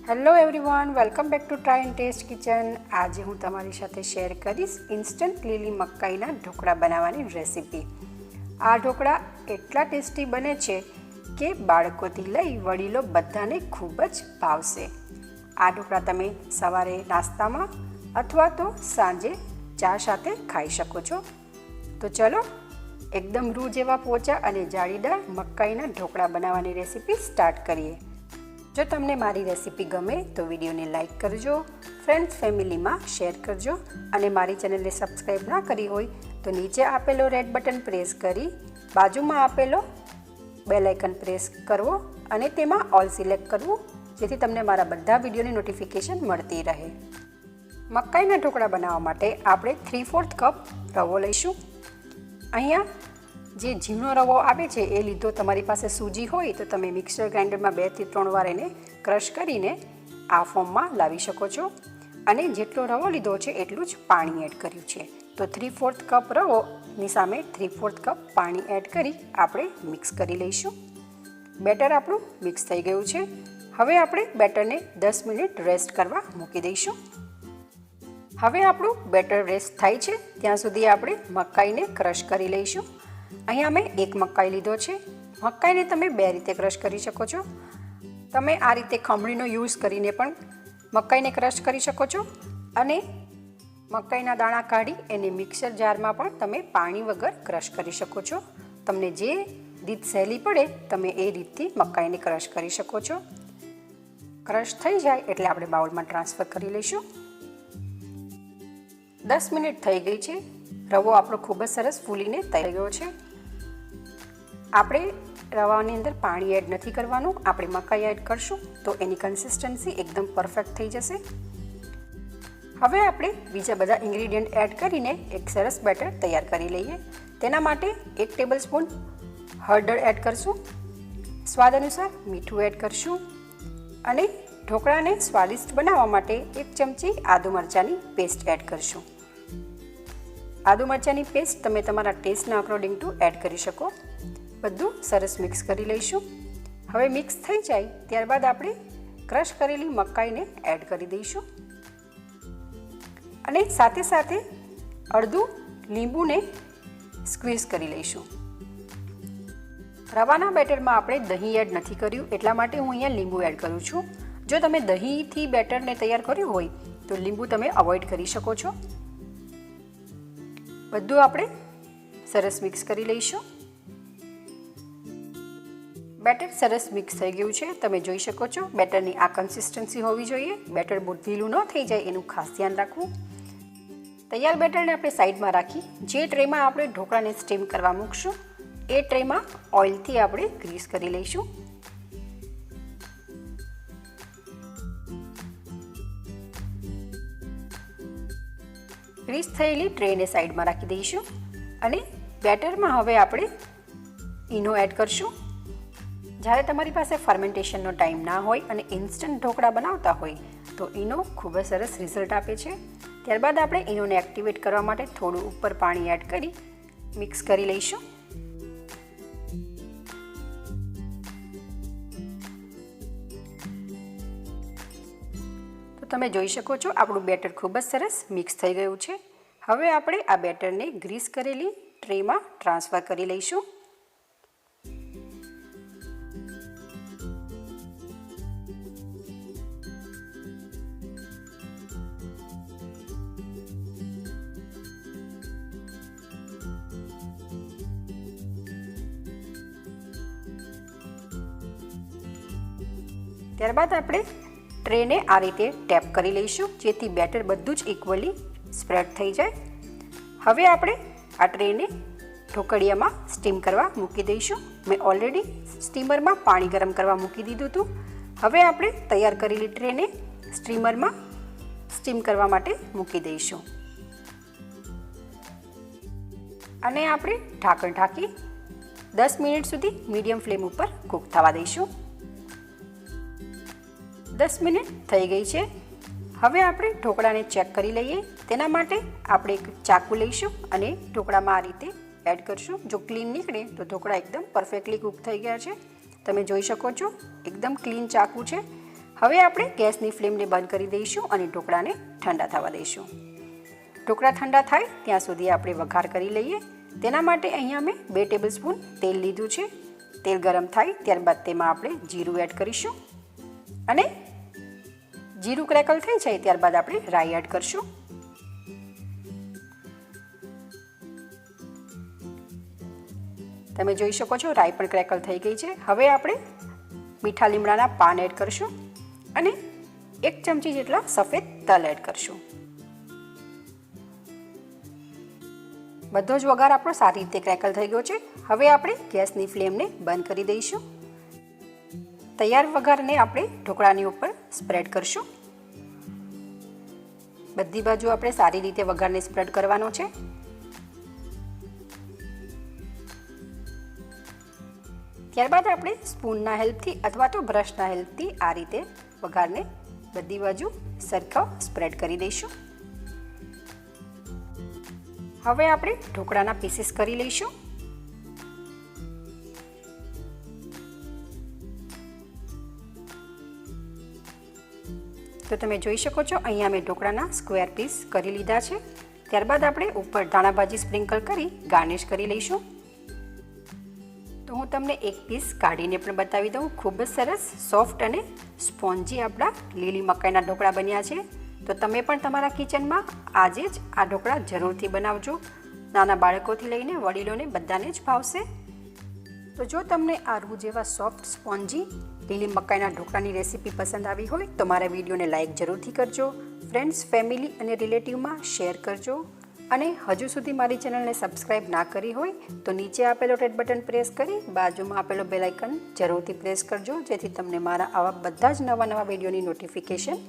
Hello everyone, welcome back to try and test kitchen. આજે હું તમારી સાથે શેર કરીશ ઇન્સ્ટન્ટ લીલી મકાઈના ઢોકળા બનાવવાની રેસીપી। આ ઢોકળા એટલા ટેસ્ટી બને છે કે બાળકોથી લઈ વડીલો બધાને ખૂબ જ ભાવશે। આ ઢોકળા તમે સવારે નાસ્તામાં અથવા તો સાંજે ચા સાથે ખાઈ શકો છો। તો ચલો એકદમ રૂ જેવા પોચા અને જાળીદાર મકાઈના ઢોકળા બનાવવાની રેસીપી સ્ટાર્ટ કરીએ। જો તમને મારી રેસીપી ગમે તો વિડીયોને લાઇક કરજો, ફ્રેન્ડ્સ ફેમિલીમાં શેર કરજો અને મારી ચેનલને સબસ્ક્રાઈબ ના કરી હોય તો નીચે આપેલો રેડ બટન પ્રેસ કરી બાજુમાં આપેલો બેલ આઇકન પ્રેસ કરવો અને તેમાં ઓલ સિલેક્ટ કરવું, જેથી તમને મારા બધા વિડીયોની નોટિફિકેશન મળતી રહે। મકાઈના ઢોકળા બનાવવા માટે આપણે 3/4 કપ રવો લઈશું। અહીંયા જે ઝીણો રવો આવે છે એ લીધો। તમારી પાસે સૂજી હોય તો તમે મિક્સર ગ્રાઇન્ડરમાં 2 થી 3 વાર એને ક્રશ કરીને આ ફોર્મમાં લાવી શકો છો અને જેટલો રવો લીધો છે એટલું જ પાણી એડ કર્યું છે। તો 3/4 કપ રવોની સામે 3/4 કપ પાણી એડ કરી આપણે મિક્સ કરી લઈશું। બેટર આપણું મિક્સ થઈ ગયું છે। હવે આપણે બેટરને 10 મિનિટ રેસ્ટ કરવા મૂકી દઈશું। હવે આપણું બેટર રેસ્ટ થાય છે ત્યાં સુધી આપણે મકાઈને ક્રશ કરી લઈશું। અહીંયા મેં એક મકાઈ લીધો છે। મકાઈને તમે 2 રીતે ક્રશ કરી શકો છો। તમે આ રીતે ખમણીનો યુઝ કરીને પણ મકાઈને ક્રશ કરી શકો છો અને મકાઈના દાણા કાઢી એને મિક્સર જારમાં પણ તમે પાણી વગર ક્રશ કરી શકો છો। તમને જે રીત સહેલી પડે તમે એ રીતથી મકાઈને ક્રશ કરી શકો છો। ક્રશ થઈ જાય એટલે આપણે બાઉલમાં ટ્રાન્સફર કરી લઈશું। 10 મિનિટ થઈ ગઈ છે। રવો આપણો ખૂબ જ સરસ ફૂલીને તૈયાર ગયો છે। આપણે રવાની અંદર પાણી એડ નથી કરવાનું, આપણે મકાઈ એડ કરશું તો એની કન્સિસ્ટન્સી એકદમ પરફેક્ટ થઈ જશે। હવે આપણે બીજા બધા ઇન્ગ્રેડિયન્ટ એડ કરીને એક સરસ બેટર તૈયાર કરી લઈએ। તેના માટે 1 ટેબલસ્પૂન હળદર એડ કરશું, સ્વાદ અનુસાર મીઠું એડ કરશું અને ઢોકળાને સ્વાદિષ્ટ બનાવવા માટે 1 ચમચી આદુ મરચાંની પેસ્ટ એડ કરશું। આદુ મરચાંની પેસ્ટ તમે તમારા ટેસ્ટના અકોર્ડિંગ ટુ એડ કરી શકો। બધું સરસ મિક્સ કરી લઈશું। હવે મિક્સ થઈ જાય ત્યારબાદ આપણે ક્રશ કરેલી મકાઈને એડ કરી દઈશું અને સાથે સાથે અડધું લીંબુને સ્ક્વીઝ કરી લઈશું। રવાના બેટરમાં આપણે દહીં એડ નથી કર્યું એટલા માટે હું અહીંયા લીંબુ એડ કરું છું। જો તમે દહીંથી બેટરને તૈયાર કર્યું હોય તો લીંબુ તમે અવોઇડ કરી શકો છો। બધું આપણે સરસ મિક્સ કરી લઈશું। બેટર સરસ મિક્સ થઈ ગયું છે। તમે જોઈ શકો છો બેટરની આ કન્સિસ્ટન્સી હોવી જોઈએ। બેટર બહુ ઢીલું ન થઈ જાય એનું ખાસ ધ્યાન રાખવું। તૈયાર બેટરને આપણે સાઈડમાં રાખી જે ટ્રેમાં આપણે ઢોકળાને સ્ટીમ કરવા મૂકશું એ ટ્રેમાં ઓઇલથી આપણે ગ્રીસ કરી લઈશું। ગ્રીસ થયેલી ટ્રેને સાઈડમાં રાખી દઈશું અને બેટરમાં હવે આપણે ઈનો એડ કરશું। જ્યારે તમારી પાસે ફર્મેન્ટેશનનો ટાઈમ ના હોય અને ઇન્સ્ટન્ટ ઢોકળા બનાવતા હોય તો ઈનો ખૂબ જ સરસ રિઝલ્ટ આપે છે। ત્યારબાદ આપણે ઈનોને એક્ટિવેટ કરવા માટે થોડું ઉપર પાણી એડ કરી મિક્સ કરી લઈશું। તો તમે જોઈ શકો છો આપણું બેટર ખૂબ જ સરસ મિક્સ થઈ ગયું છે। હવે આપણે આ બેટરને ગ્રીસ કરેલી ટ્રેમાં ટ્રાન્સફર કરી લઈશું। ત્યારબાદ આપણે ટ્રેને આ રીતે ટેપ કરી લઈશું જેથી બેટર બધું જ ઇક્વલી સ્પ્રેડ થઈ જાય। હવે આપણે આ ટ્રેને ઢોકળિયામાં સ્ટીમ કરવા મૂકી દઈશું। મેં ઓલરેડી સ્ટીમરમાં પાણી ગરમ કરવા મૂકી દીધું હતું। હવે આપણે તૈયાર કરેલી ટ્રેને સ્ટીમરમાં સ્ટીમ કરવા માટે મૂકી દઈશું અને આપણે ઢાંકણ ઢાંકી 10 મિનિટ સુધી મીડિયમ ફ્લેમ ઉપર કૂક થવા દઈશું। 10 મિનિટ થઈ ગઈ છે। હવે આપણે ઢોકળાને ચેક કરી લઈએ। તેના માટે આપણે એક ચાકુ લઈશું અને ઢોકળામાં આ રીતે એડ કરશું। જો ક્લીન નીકળે તો ઢોકળા એકદમ પરફેક્ટલી કૂક થઈ ગયા છે। તમે જોઈ શકો છો એકદમ ક્લીન ચાકુ છે। હવે આપણે ગેસની ફ્લેમને બંધ કરી દઈશું અને ઢોકળાને ઠંડા થવા દઈશું. ઢોકળા ઠંડા થાય ત્યાં સુધી આપણે વઘાર કરી લઈએ. તેના માટે અહીંયા મેં 2 ટેબલસ્પૂન તેલ લીધું છે. તેલ ગરમ થાય ત્યારબાદ તેમાં આપણે જીરું એડ કરીશું અને જીરું ક્રેકલ થઈ જાય ત્યારબાદ આપણે રાઈ એડ કરીશું. તમે જોઈ શકો છો રાઈ પણ ક્રેકલ થઈ ગઈ છે. હવે આપણે મીઠા લીમડાના પાન એડ કરીશું અને 1 ચમચી જેટલા સફેદ તલ એડ કરીશું. બધો જ વઘાર આપણો સારી રીતે ક્રેકલ થઈ ગયો છે. હવે આપણે ગેસની ફ્લેમને બંધ કરી દઈશું. તૈયાર વઘારને આપણે ઢોકળાની ઉપર સ્પ્રેડ કરીશું. બધી બાજુ આપણે સારી રીતે વઘારને સ્પ્રેડ કરવાનો છે. ત્યારબાદ આપણે સ્પૂનના હેલ્પથી અથવા તો બ્રશના હેલ્પથી આ રીતે વઘારને બધી બાજુ સરખા સ્પ્રેડ કરી દઈશું. હવે આપણે ઢોકળાના પીસીસ કરી લઈશું. તો તમે જોઈ શકો છો અહીંયા મેં ઢોકળાના સ્ક્વેર પીસ કરી લીધા છે. ત્યારબાદ આપણે ઉપર ધાણા ભાજી સ્પ્રિંકલ કરી ગાર્નિશ કરી લઈશું. તો હું તમને એક પીસ કાઢીને પણ બતાવી દઉં. ખૂબ જ સરસ સોફ્ટ અને સ્પોન્જી આપણા લીલી મકાઈના ઢોકળા બન્યા છે. તો તમે પણ તમારા કિચનમાં આજે જ આ ઢોકળા જરૂરથી બનાવજો. નાના બાળકોથી લઈને વડીલોને બધાને જ ભાવશે. તો જો તમને આ રૂ જેવા સોફ્ટ સ્પોન્જી લીલી મકાઈના ઢોકળાની રેસીપી પસંદ આવી હોય તો મારા વિડીયોને લાઇક જરૂરથી કરજો. ફ્રેન્ડ્સ, ફેમિલી અને રિલેટિવમાં શેર કરજો. અને હજુ સુધી મારી ચેનલને સબસ્ક્રાઈબ ના કરી હોય તો નીચે આપેલો રેડ બટન પ્રેસ કરી બાજુમાં આપેલો બેલ આઇકન જરૂરથી પ્રેસ કરજો, જેથી તમને મારા આવા બધા જ નવા વિડીયોની નોટિફિકેશન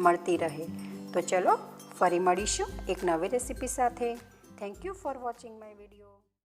મળતી રહે. તો ચલો ફરી મળીશું એક નવી રેસીપી સાથે. Thank you for watching my video.